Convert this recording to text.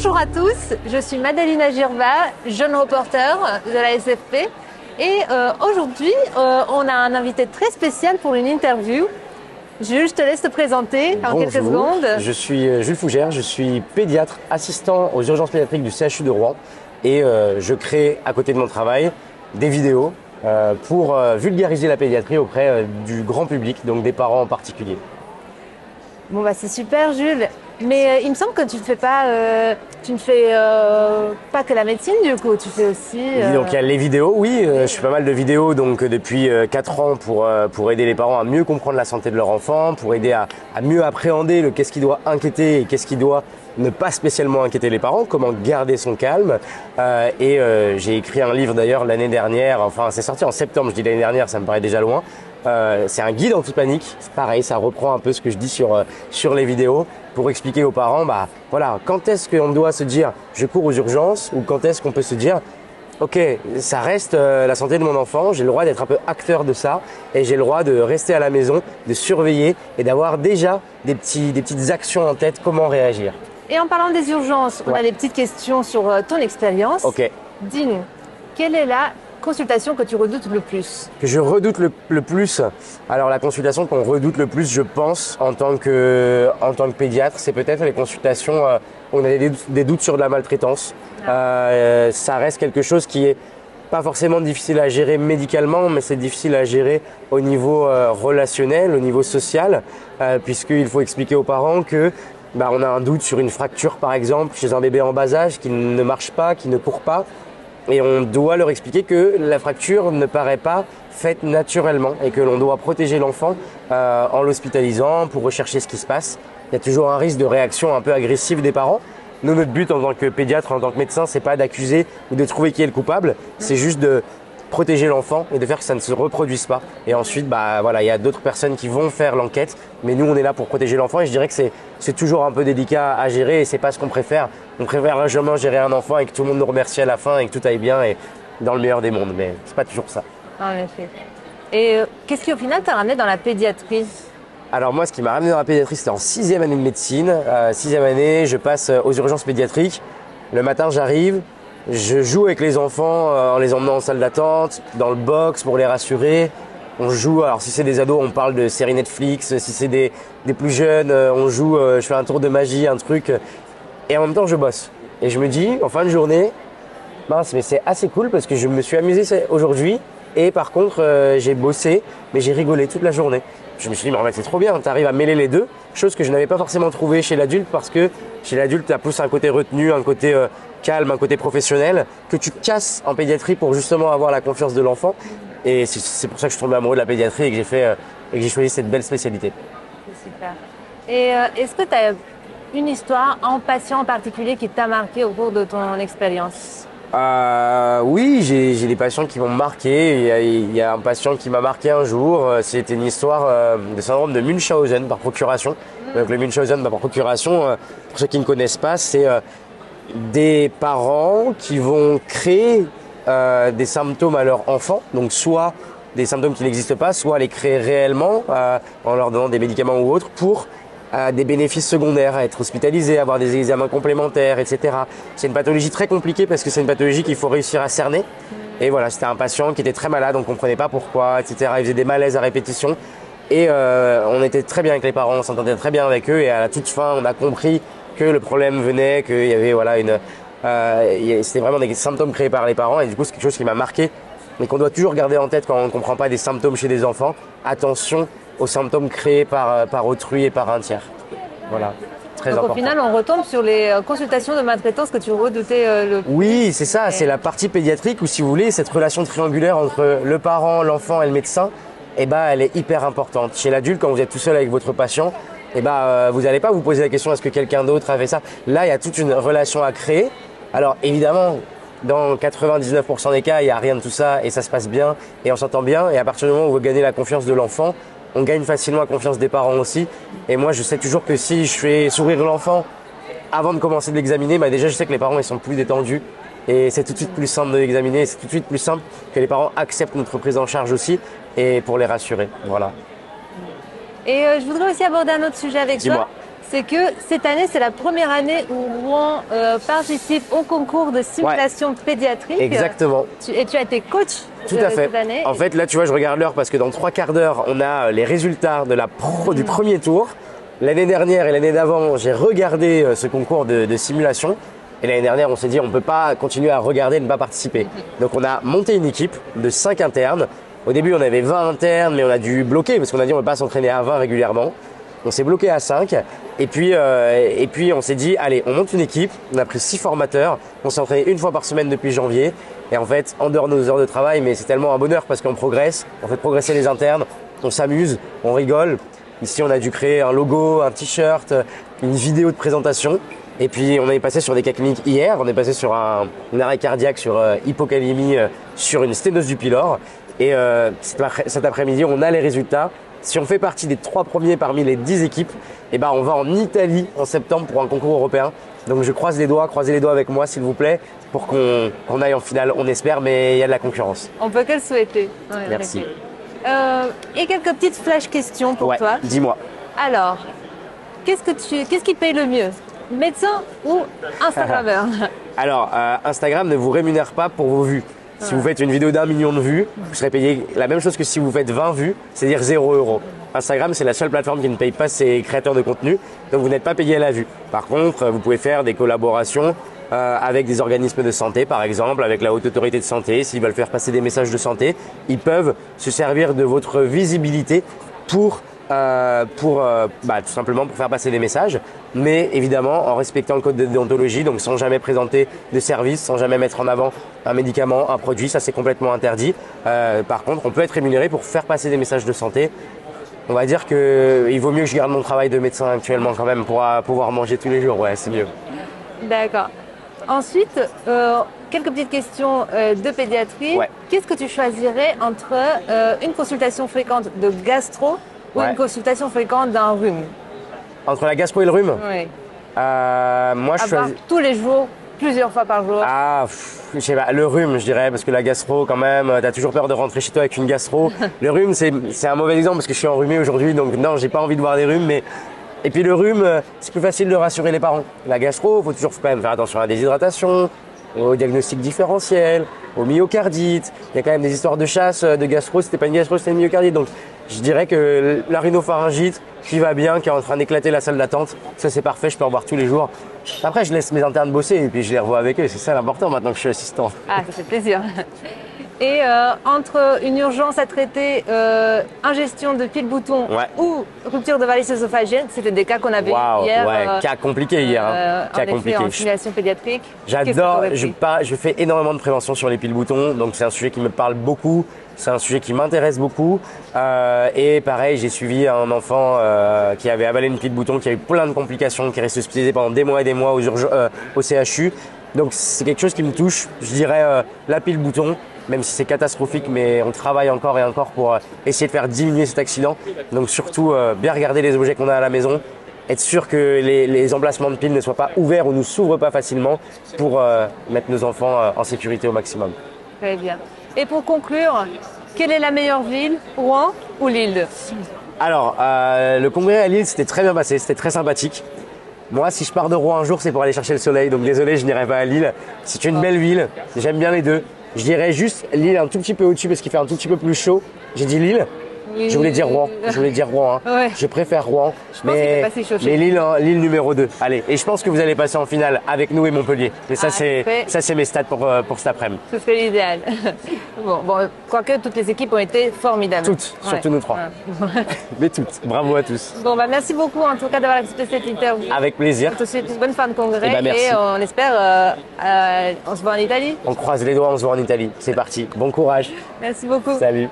Bonjour à tous, je suis Madalina Girva, jeune reporter de la SFP et aujourd'hui on a un invité très spécial pour une interview. Jules, je te laisse te présenter en quelques secondes. Je suis Jules Fougère, je suis pédiatre assistant aux urgences pédiatriques du CHU de Rouen et je crée à côté de mon travail des vidéos pour vulgariser la pédiatrie auprès du grand public, donc des parents en particulier. Bon bah c'est super Jules, mais il me semble que tu ne fais pas, pas que la médecine du coup, tu fais aussi… Oui, donc il y a les vidéos, oui, je fais pas mal de vidéos donc depuis 4 ans pour aider les parents à mieux comprendre la santé de leur enfant, pour aider à mieux appréhender le qu'est-ce qui doit inquiéter et qu'est-ce qui doit ne pas spécialement inquiéter les parents, comment garder son calme. J'ai écrit un livre d'ailleurs l'année dernière, enfin c'est sorti en septembre, je dis l'année dernière, ça me paraît déjà loin. C'est un guide anti-panique, c'est pareil, ça reprend un peu ce que je dis sur les vidéos pour expliquer aux parents, bah voilà, quand est-ce qu'on doit se dire je cours aux urgences ou quand est-ce qu'on peut se dire ok, ça reste la santé de mon enfant, j'ai le droit d'être un peu acteur de ça et j'ai le droit de rester à la maison, de surveiller et d'avoir déjà des petites actions en tête, comment réagir. Et en parlant des urgences, on a des petites questions sur ton expérience. Ok. Dis-nous, quelle est la consultation que tu redoutes le plus? Que je redoute le plus. Alors la consultation qu'on redoute le plus, je pense, en tant que pédiatre, c'est peut-être les consultations où on a des doutes sur de la maltraitance. Ça reste quelque chose qui est pas forcément difficile à gérer médicalement, mais c'est difficile à gérer au niveau relationnel, au niveau social, puisqu'il faut expliquer aux parents que on a un doute sur une fracture par exemple chez un bébé en bas âge qui ne marche pas, qui ne court pas. Et on doit leur expliquer que la fracture ne paraît pas faite naturellement et que l'on doit protéger l'enfant en l'hospitalisant pour rechercher ce qui se passe. Il y a toujours un risque de réaction un peu agressive des parents. Nous, notre but en tant que pédiatre, en tant que médecin, c'est pas d'accuser ou de trouver qui est le coupable, c'est juste de protéger l'enfant et de faire que ça ne se reproduise pas. Et ensuite, il y a d'autres personnes qui vont faire l'enquête, mais nous, on est là pour protéger l'enfant et je dirais que c'est toujours un peu délicat à gérer et c'est pas ce qu'on préfère. On préfère largement gérer un enfant et que tout le monde nous remercie à la fin et que tout aille bien et dans le meilleur des mondes, mais c'est pas toujours ça. En effet. Et qu'est-ce qui au final t'a ramené dans la pédiatrie? Alors moi, ce qui m'a ramené dans la pédiatrie, c'était en 6e année de médecine. 6e année, je passe aux urgences pédiatriques. Le matin, j'arrive. Je joue avec les enfants en les emmenant en salle d'attente, dans le box pour les rassurer. On joue, alors si c'est des ados, on parle de séries Netflix. Si c'est des plus jeunes, on joue, je fais un tour de magie, un truc. Et en même temps, je bosse. Et je me dis, en fin de journée, mince, mais c'est assez cool parce que je me suis amusé aujourd'hui. Et par contre, j'ai bossé, mais j'ai rigolé toute la journée. Je me suis dit, mais en fait, c'est trop bien, tu arrives à mêler les deux. Chose que je n'avais pas forcément trouvé chez l'adulte parce que chez l'adulte, tu as plus un côté retenu, un côté calme, un côté professionnel que tu casses en pédiatrie pour justement avoir la confiance de l'enfant. Et c'est pour ça que je suis tombé amoureux de la pédiatrie et que j'ai choisi cette belle spécialité. C'est super. Et est-ce que tu as une histoire, un patient en particulier qui t'a marqué au cours de ton expérience? Oui, j'ai des patients qui m'ont marqué. Il y a un patient qui m'a marqué un jour. C'était une histoire de syndrome de Munchausen par procuration. Donc le Munchausen par procuration, pour ceux qui ne connaissent pas, c'est des parents qui vont créer des symptômes à leur enfant. Donc soit des symptômes qui n'existent pas, soit les créer réellement en leur donnant des médicaments ou autres pour des bénéfices secondaires, à être hospitalisé, avoir des examens complémentaires, etc. C'est une pathologie très compliquée parce que c'est une pathologie qu'il faut réussir à cerner. Et voilà, c'était un patient qui était très malade, on ne comprenait pas pourquoi, etc. Il faisait des malaises à répétition. Et on était très bien avec les parents, on s'entendait très bien avec eux. Et à la toute fin, on a compris que le problème venait, qu'il y avait c'était vraiment des symptômes créés par les parents. Et du coup, c'est quelque chose qui m'a marqué, mais qu'on doit toujours garder en tête quand on ne comprend pas des symptômes chez des enfants. Attention aux symptômes créés par autrui et par un tiers. Voilà, très important. Donc au final, on retombe sur les consultations de maltraitance que tu redoutais le plus. Oui, c'est ça, c'est la partie pédiatrique où, si vous voulez, cette relation triangulaire entre le parent, l'enfant et le médecin, elle est hyper importante. Chez l'adulte, quand vous êtes tout seul avec votre patient, vous n'allez pas vous poser la question est-ce que quelqu'un d'autre a fait ça. Là, il y a toute une relation à créer. Alors évidemment, dans 99% des cas, il n'y a rien de tout ça et ça se passe bien et on s'entend bien. Et à partir du moment où vous gagnez la confiance de l'enfant, on gagne facilement la confiance des parents aussi. Et moi, je sais toujours que si je fais sourire l'enfant avant de commencer de l'examiner, déjà, je sais que les parents ils sont plus détendus. Et c'est tout de suite plus simple de l'examiner. C'est tout de suite plus simple que les parents acceptent notre prise en charge aussi et pour les rassurer. Voilà. Et je voudrais aussi aborder un autre sujet avec toi. c'est que cette année, c'est la première année où Rouen participe au concours de simulation pédiatrique. Exactement. Et tu as été coach Tout à fait. cette année. En fait, là, tu vois, je regarde l'heure parce que dans 3/4 d'heure, on a les résultats de du premier tour. L'année dernière et l'année d'avant, j'ai regardé ce concours de simulation. Et l'année dernière, on s'est dit, on ne peut pas continuer à regarder et ne pas participer. Donc, on a monté une équipe de 5 internes. Au début, on avait 20 internes, mais on a dû bloquer parce qu'on a dit, on ne peut pas s'entraîner à 20 régulièrement. On s'est bloqué à 5. Et puis, on s'est dit, allez, on monte une équipe. On a pris 6 formateurs. On s'est entraîné une fois par semaine depuis janvier. Et en fait, en dehors de nos heures de travail, mais c'est tellement un bonheur parce qu'on progresse. On fait progresser les internes. On s'amuse, on rigole. Ici, on a dû créer un logo, un t-shirt, une vidéo de présentation. Et puis, on est passé sur des cas cliniques hier. On est passé sur un arrêt cardiaque, sur hypocalémie, sur une sténose du pylore. Et cet après-midi, on a les résultats. Si on fait partie des 3 premiers parmi les 10 équipes, eh ben, on va en Italie en septembre pour un concours européen. Donc, je croise les doigts, croisez les doigts avec moi, s'il vous plaît, pour qu'on aille en finale. On espère, mais il y a de la concurrence. On peut que le souhaiter. Ouais, merci. Et quelques petites flash questions pour toi. Dis-moi. Alors, qu'est-ce qui paye le mieux? Médecin ou Instagrammeur? Alors, Instagram ne vous rémunère pas pour vos vues. Si vous faites une vidéo d'1 million de vues, vous serez payé la même chose que si vous faites 20 vues, c'est-à-dire 0 €. Instagram, c'est la seule plateforme qui ne paye pas ses créateurs de contenu, donc vous n'êtes pas payé à la vue. Par contre, vous pouvez faire des collaborations avec des organismes de santé, par exemple, avec la Haute Autorité de Santé. S'ils veulent faire passer des messages de santé, ils peuvent se servir de votre visibilité pour tout simplement pour faire passer des messages, mais évidemment en respectant le code de déontologie, donc sans jamais présenter de service, sans jamais mettre en avant un médicament, un produit, ça c'est complètement interdit. Par contre, on peut être rémunéré pour faire passer des messages de santé. On va dire qu'il vaut mieux que je garde mon travail de médecin actuellement quand même pour pouvoir manger tous les jours, ouais, c'est mieux. D'accord. Ensuite, quelques petites questions de pédiatrie. Ouais. Qu'est-ce que tu choisirais entre une consultation fréquente de gastro ou une consultation fréquente d'un rhume? Entre la gastro et le rhume? Oui. Moi, je choisis tous les jours, plusieurs fois par jour. Je sais pas, le rhume, je dirais, parce que la gastro, quand même, t'as toujours peur de rentrer chez toi avec une gastro. Le rhume, c'est un mauvais exemple parce que je suis enrhumé aujourd'hui, donc non, j'ai pas envie de voir des rhumes, mais... Et puis le rhume, c'est plus facile de rassurer les parents. La gastro, faut toujours quand même faire attention à la déshydratation, au diagnostic différentiel, au myocardite. Il y a quand même des histoires de chasse, de gastro, c'était pas une gastro, c'était une myocardite. Donc je dirais que la rhinopharyngite qui va bien, qui est en train d'éclater la salle d'attente, ça c'est parfait, je peux en voir tous les jours. Après, je laisse mes internes bosser et puis je les revois avec eux. C'est ça l'important maintenant que je suis assistant. Ah, ça fait plaisir. Et entre une urgence à traiter, ingestion de pile-bouton ou rupture de varice œsophagienne, c'était des cas qu'on avait hier. Cas compliqué hier. Cas compliqué. En simulation pédiatrique. J'adore, je fais énormément de prévention sur les pile-boutons, donc c'est un sujet qui me parle beaucoup. C'est un sujet qui m'intéresse beaucoup. Et pareil, j'ai suivi un enfant qui avait avalé une pile-bouton, qui a eu plein de complications, qui est resté hospitalisé pendant des mois et des mois au CHU. Donc c'est quelque chose qui me touche. Je dirais la pile-bouton, même si c'est catastrophique, mais on travaille encore et encore pour essayer de faire diminuer cet accident. Donc surtout, bien regarder les objets qu'on a à la maison, être sûr que les emplacements de piles ne soient pas ouverts ou ne s'ouvrent pas facilement pour mettre nos enfants en sécurité au maximum. Très bien. Et pour conclure, quelle est la meilleure ville, Rouen ou Lille? Alors, le congrès à Lille, c'était très bien passé, c'était très sympathique. Moi, si je pars de Rouen un jour, c'est pour aller chercher le soleil, donc désolé, je n'irai pas à Lille. C'est une belle ville, j'aime bien les deux. Je dirais juste Lille un tout petit peu au-dessus parce qu'il fait un tout petit peu plus chaud. J'ai dit Lille. Oui. Je voulais dire Rouen. Hein. Ouais. Je préfère Rouen. Mais Lille numéro 2. Allez. Et je pense que vous allez passer en finale avec nous et Montpellier. Et ça, c'est mes stats pour cet après-midi. Ce serait l'idéal. bon, quoique toutes les équipes ont été formidables. Toutes, surtout nous 3. Mais toutes. Bravo à tous. Bon, merci beaucoup en tout cas d'avoir accepté cette interview. Avec plaisir. Je te souhaite une bonne fin de congrès. Merci. Et on espère, on se voit en Italie. On croise les doigts, on se voit en Italie. C'est parti. Bon courage. Merci beaucoup. Salut.